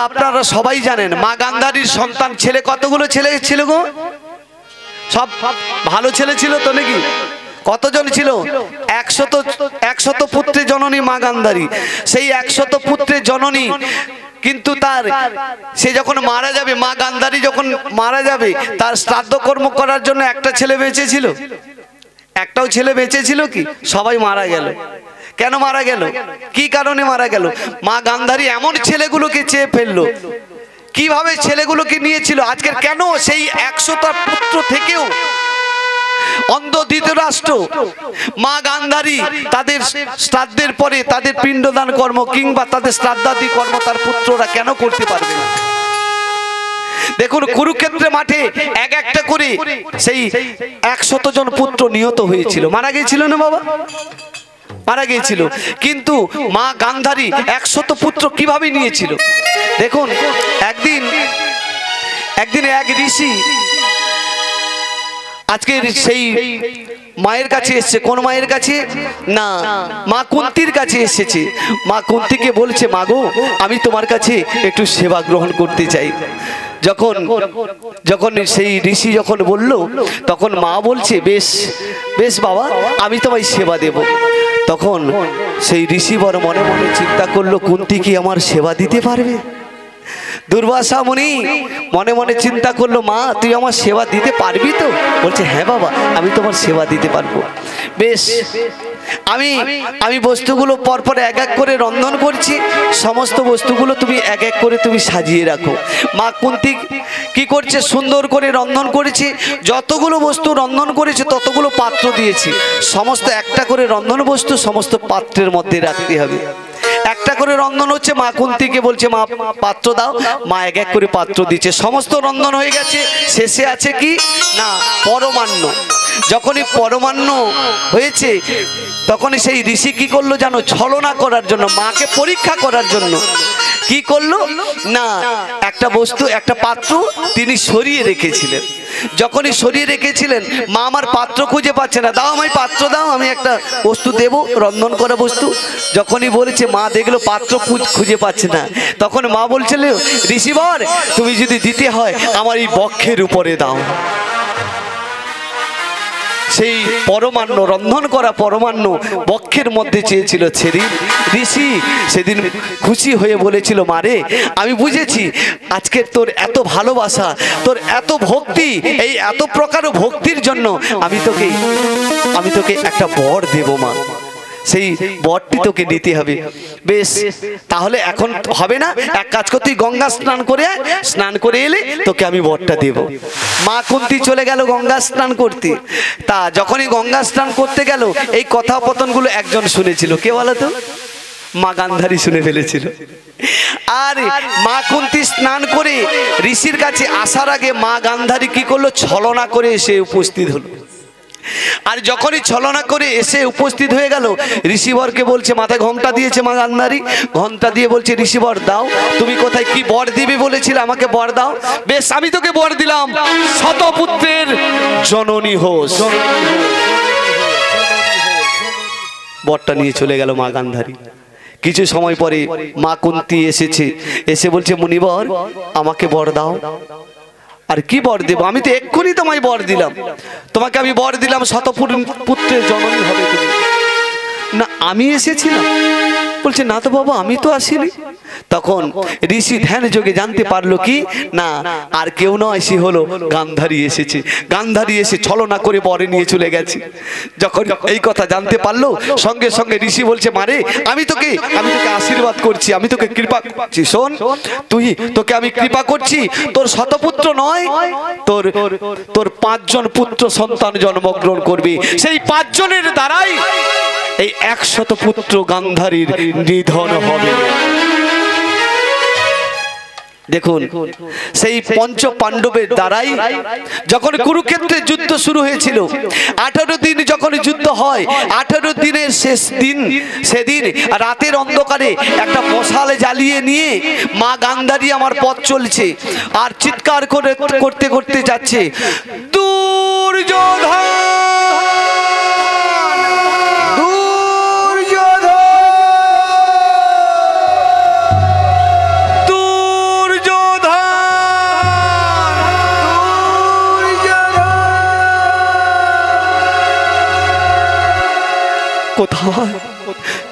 আপনারা সবাই জানেন মা গান্ধারীর সন্তান ছেলে কতগুলো ছেলে ছিল গো সব ভালো ছেলে ছিল তো নাকি কতজন ছিল 100 পুত্রে জননী মা গান্ধারী সেই 100 পুত্রে জননী কিন্তু সে যখন মারা যাবে মা গান্ধারী যখন মারা যাবে তার শ্রাদ্ধ কর্ম করার জন্য একটা ছেলে বেঁচে ছিল একটাও ছেলে বেঁচে ছিল কি সবাই মারা গেল কেন মারা গেল কি কারণে মারা গেল মা গান্ধারী এমন ছেলেগুলোকে চেয়ে ফেললো কিভাবে ছেলেগুলোকে নিয়েছিল আজকের কেন সেই 100টা পুত্র থেকেও অন্ধ ধৃতরাষ্ট্র মা গান্ধারী তাদের শ্রাদ্ধের পরে তাদের পিণ্ডদান কর্ম কিংবা তাদের শ্রাদ্ধাদি কর্ম তার পুত্ররা কেন করতে পারবে না? দেখুন কুরুক্ষেত্রে মাঠে এক একটা করে সেই 100 জন পুত্র নিহত হয়েছিল, মারা গিয়েছিল না বাবা, মারা গিয়েছিল। কিন্তু মা গান্ধারী 100 পুত্র কিভাবে নিয়েছিল? দেখুন একদিন এক ঋষি আজকে সেই মায়ের কাছে এসেছে। কোন মায়ের কাছে? না, মা কুন্তির কাছে এসেছে। মা কুন্তিকে বলছে, মা গো, আমি তোমার কাছে একটু সেবা গ্রহণ করতে চাই। যখন সেই ঋষি যখন বলল, তখন মা বলছে, বেশ বেশ বাবা, আমি তোমায় সেবা দেব। তখন সেই ঋষি বড় মনে মনে চিন্তা করলো, কুন্তি কি আমার সেবা দিতে পারবে? দুর্বাসা মুনি মনে মনে চিন্তা করলো, মা তুই আমার সেবা দিতে পারবি তো? বলছে, হ্যাঁ বাবা, আমি তোমার সেবা দিতে পারবো। বেশ, আমি বস্তুগুলো পরপর এক এক করে রন্ধন করছি, সমস্ত বস্তুগুলো তুমি এক এক করে তুমি সাজিয়ে রাখো। মা কুন্তি কি করছে? সুন্দর করে রন্ধন করেছে। যতগুলো বস্তু রন্ধন করেছে ততগুলো পাত্র দিয়েছি। সমস্ত একটা করে রন্ধন বস্তু সমস্ত পাত্রের মধ্যে রাখতে হবে। একটা করে রন্ধন হচ্ছে, মা কুন্তিকে বলছে, মা পাত্র দাও। মা এক এক করে পাত্র দিচ্ছে। সমস্ত রন্ধন হয়ে গেছে। শেষে আছে কি না? পরমান্ন। যখনই পরমান্ন হয়েছে তখনই সেই ঋষি কি করলো জানো? ছলনা করার জন্য, মাকে পরীক্ষা করার জন্য কি করলো না, একটা বস্তু, একটা পাত্র তিনি সরিয়ে রেখেছিলেন। যখনই সরিয়ে রেখেছিলেন, মা আমার পাত্র খুঁজে পাচ্ছে না, দাও আমায় পাত্র দাও, আমি একটা বস্তু দেব, রন্ধন করা বস্তু। যখনই বলেছে, মা দেখলো পাত্র খুঁজে পাচ্ছে না, তখন মা বলছিল, ঋষিবর, তুমি যদি দিতে হয় আমার এই বক্ষের উপরে দাও। সেই পরমান্ন, রন্ধন করা পরমান্ন বক্ষের মধ্যে চেয়েছিল ছেড়ে। ঋষি সেদিন খুশি হয়ে বলেছিল, মারে, আমি বুঝেছি আজকে তোর এত ভালোবাসা, তোর এত ভক্তি, এই এত প্রকার ভক্তির জন্য আমি তোকে একটা বর দেব মা, সেই বরটি তোকে নিতে হবে। বেশ, তাহলে এখন হবে না, এক কাজ কর, তুই গঙ্গা স্নান করে এলে তোকে আমি বরটা দেব। মা কুন্তি চলে গেল গঙ্গা স্নান করতে। তা যখনই গঙ্গা স্নান করতে গেল, এই কথাপতনগুলো একজন শুনেছিল। কে বলো তো? মা গান্ধারী শুনে ফেলেছিল। আর মা কুন্তি স্নান করে ঋষির কাছে আসার আগে মা গান্ধারী কি করলো? ছলনা করে এসে উপস্থিত হলো। আর যখনই ছলনা করে এসে উপস্থিত হয়ে গেল, ঋষিবরকে বলছে, মাথায় ঘোমটা দিয়েছে মা গান্ধারী, ঘোমটা দিয়ে বলছে, ঋষিবর দাও, তুমি কোথায় কি বর দিবে বলেছিলে, আমাকে বর দাও। বেশ, আমি তোকে বর দিলাম, শতপুত্রের জননী হোস। বরটা নিয়ে চলে গেল মা গান্ধারী। কিছু সময় পরে মা কুন্তি এসে বলছে, মুনিবর, আমাকে বর দাও। আর কি বর দেব? আমি তো এক্ষুনি তোমায় বর দিলাম, তোমাকে আমি বর দিলাম শতপুত্রের জননী হবে তুমি। না, আমি এসেছিলাম? বলছে, না তো বাবা, আমি তো আসিনি। তখন ঋষি ধ্যান যোগে জানতে পারলো কি না, আর কেউ নয়, সে হলো গান্ধারী এসেছে। গান্ধারী এসে ছলনা করে বরে নিয়ে চলে গেছে। যখন এই কথা জানতে পারলো, সঙ্গে সঙ্গে ঋষি বলছে, মারে, আমি তোকে আশীর্বাদ করছি, আমি তোকে কৃপা করছি। শোন, তোকে আমি কৃপা করছি, তোর শতপুত্র নয়, তোর 5 জন পুত্র সন্তান জন্মগ্রহণ করবে। সেই 5 জনের দ্বারাই এই 100 পুত্র গান্ধারীর নিধন হবে। দেখুন, সেই পঞ্চ পাণ্ডবের দ্বারাই যখন কুরুক্ষেত্রে যুদ্ধ শুরু হয়েছিল, 18 দিন যখন যুদ্ধ হয়, 18 দিনের শেষ দিন, সেদিন রাতের অন্ধকারে একটা মশাল জ্বালিয়ে নিয়ে মা গান্ধারী আমার পথ চলছে আর চিৎকার করতে করতে যাচ্ছে, দুর্যোধন,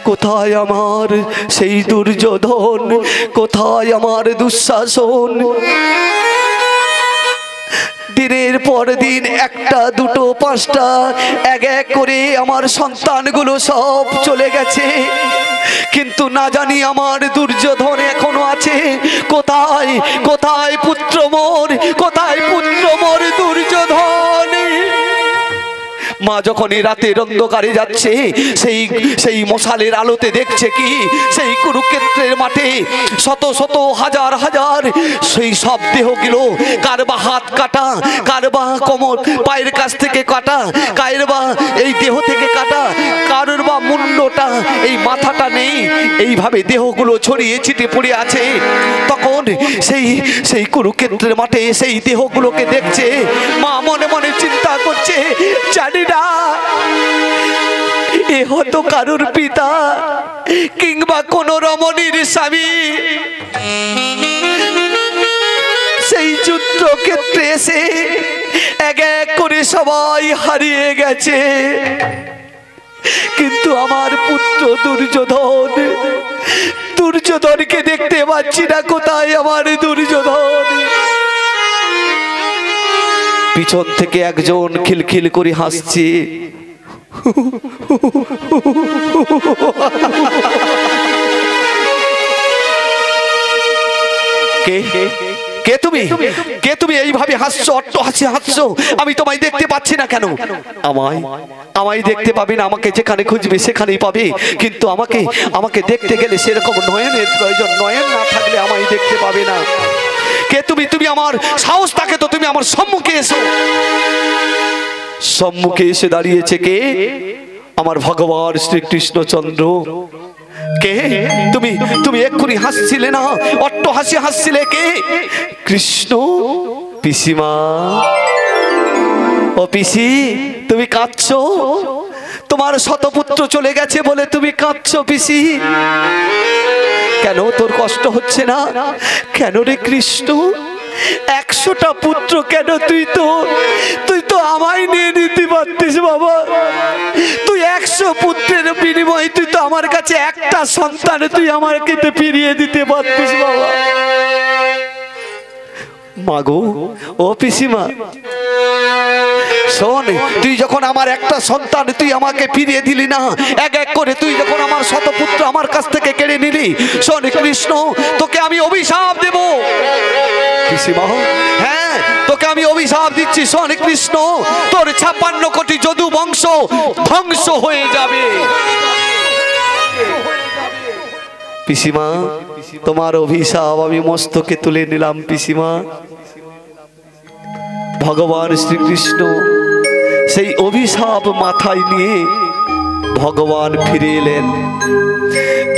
কোথায় আমার সেই দুর্যোধন, কোথায় আমার দুঃশাসন? দিনের পর দিন 1টা 2টো 5টা এক এক করে আমার সন্তানগুলো সব চলে গেছে, কিন্তু না জানি আমার দুর্যোধন এখনো আছে। কোথায় পুত্র মোর, কোথায় পুত্র মোর দুর্যোধন? মা যখন এই রাতের অন্ধকারে যাচ্ছে, সেই সেই মশালের আলোতে দেখছে কি, সেই কুরুক্ষেত্রের মাঠে শত শত হাজার হাজার সেই সব দেহগুলো, কার বা হাত কাটা, কার বা কোমর পায়ের কাছ থেকে কাটা, কায়ের বা এই দেহ থেকে কাটা, কারোর বা মুন্ডটা এই মাথাটা নেই, এইভাবে দেহগুলো ছড়িয়ে ছিটে পড়ে আছে। তখন সেই সেই কুরুক্ষেত্রের মাঠে সেই দেহগুলোকে দেখছে। মা মনে মনে চিন্তা করছে, জানি না এ হয়তো কারোর পিতা কিংবা কোন রমণীর স্বামী সেই যুদ্ধক্ষেত্রে এসে এক এক করে সবাই হারিয়ে গেছে। কিন্তু আমার পুত্র দুর্যোধন, দুর্যোধনকে দেখতে পাচ্ছি না। কোথায় আমার দুর্যোধন? পিছন থেকে একজন খিলখিল করে হাসছে। কে কে তুমি? কে তুমি এইভাবে হাসছো, অট্ট হাসি হাসছো? আমি তোমায় দেখতে পাচ্ছি না কেন? আমায় দেখতে পাবে না, আমাকে যেখানে খুঁজবে সেখানেই পাবে, কিন্তু আমাকে দেখতে গেলে সেরকম নয়নের প্রয়োজন। নয়ন না থাকলে আমায় দেখতে পাবে না। কে তুমি? তুমি আমার সাহস থাকে তো তুমি আমার সম্মুখে এসো। সম্মুখে এসে দাঁড়িয়েছে কে? আমার ভগবান শ্রীকৃষ্ণচন্দ্র। কে তুমি? তুমি এক্ষুনি হাসছিলে না, অট্ট হাসি হাসছিলে। কে? কৃষ্ণ। পিসিমা, ও পিসি, তুমি কাঁদছো? তোমার শতপুত্র চলে গেছে বলে তুমি কাঁদছো পিসি? কেন, তোর কষ্ট হচ্ছে না কেন রে কৃষ্ণ? 100টা পুত্র কেন? তুই তো আমায় নিয়ে নিতে পারতিস বাবা। তুই 100 পুত্রের বিনিময়ে তুই তো আমার কাছে একটা সন্তান তুই আমাকে ফিরিয়ে দিতে পারতিস বাবা। মাগো, ও পিসিমা শোন, তুই যখন আমার একটা সন্তান তুই আমাকে ফিরিয়ে দিলি না, এক এক করে তুই যখন আমার শতপুত্র আমার কাছ থেকে কেড়ে নিলি, শোন কৃষ্ণ, তোকে আমি অভিশাপ দেব। পিসিমা, হ্যাঁ, তোকে আমি অভিশাপ দিচ্ছি। শোন কৃষ্ণ, তোর 56 কোটি যদু বংশ ধ্বংস হয়ে যাবে। পিসিমা, তোমার অভিশাপ আমি মস্তকে তুলে নিলাম। পিসিমা, ভগবান শ্রীকৃষ্ণ সেই অভিশাপ মাথায় নিয়ে ভগবান ফিরে এলেন।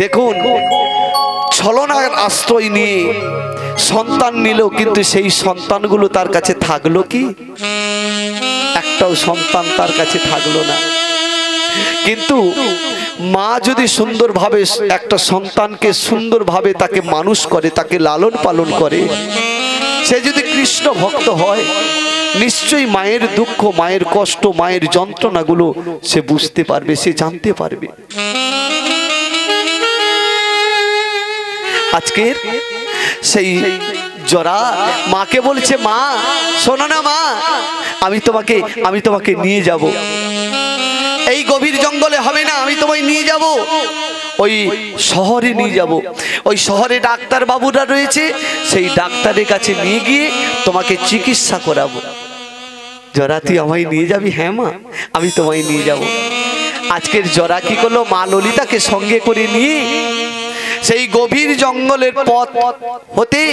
দেখুন, ছলনার আশ্রয় নিয়ে সন্তান নিল, কিন্তু সেই সন্তানগুলো তার কাছে থাকলো কি? একটাও সন্তান তার কাছে থাকলো না। কিন্তু মা যদি সুন্দরভাবে একটা সন্তানকে সুন্দরভাবে তাকে মানুষ করে, তাকে লালন পালন করে, সে যদি কৃষ্ণ ভক্ত হয়, নিশ্চয়ই মায়ের দুঃখ, মায়ের কষ্ট, মায়ের যন্ত্রণাগুলো সে বুঝতে পারবে, সে জানতে পারবে। আজকের সেই জরা মাকে বলছে, মা শোনো না মা, আমি তোমাকে নিয়ে যাব। এই গভীর জঙ্গলে হবে না, আমি তোমায় নিয়ে যাব ওই শহরে নিয়ে যাব। ওই শহরে ডাক্তার বাবুরা রয়েছে, সেই ডাক্তারের কাছে নিয়ে গিয়ে তোমাকে চিকিৎসা করাবো। জরা, তুই আমায় নিয়ে যাবি? হ্যাঁ মা, আমি তোমায় নিয়ে যাব। আজকের জরা কি করলো? মা ললিতাকে সঙ্গে করে নিয়ে সেই গভীর জঙ্গলের পথ হতে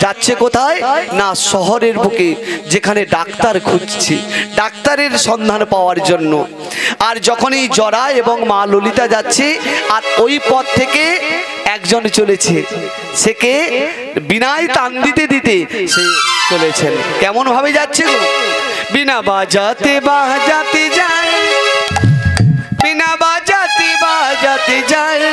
যাচ্ছে কোথায় না? শহরের বুকে, যেখানে ডাক্তার খুঁজছে, ডাক্তারের সন্ধান পাওয়ার জন্য। আর যখনই জরা এবং মা ললিতা যাচ্ছে, আর ওই পথ থেকে একজন চলেছে, সেকে বিনায় টান দিতে দিতে সে চলেছেন। কেমন ভাবে যাচ্ছে গো? বিনা বাজাতে বাজাতে যায়, বিনা বাজাতে বাজাতে যায়,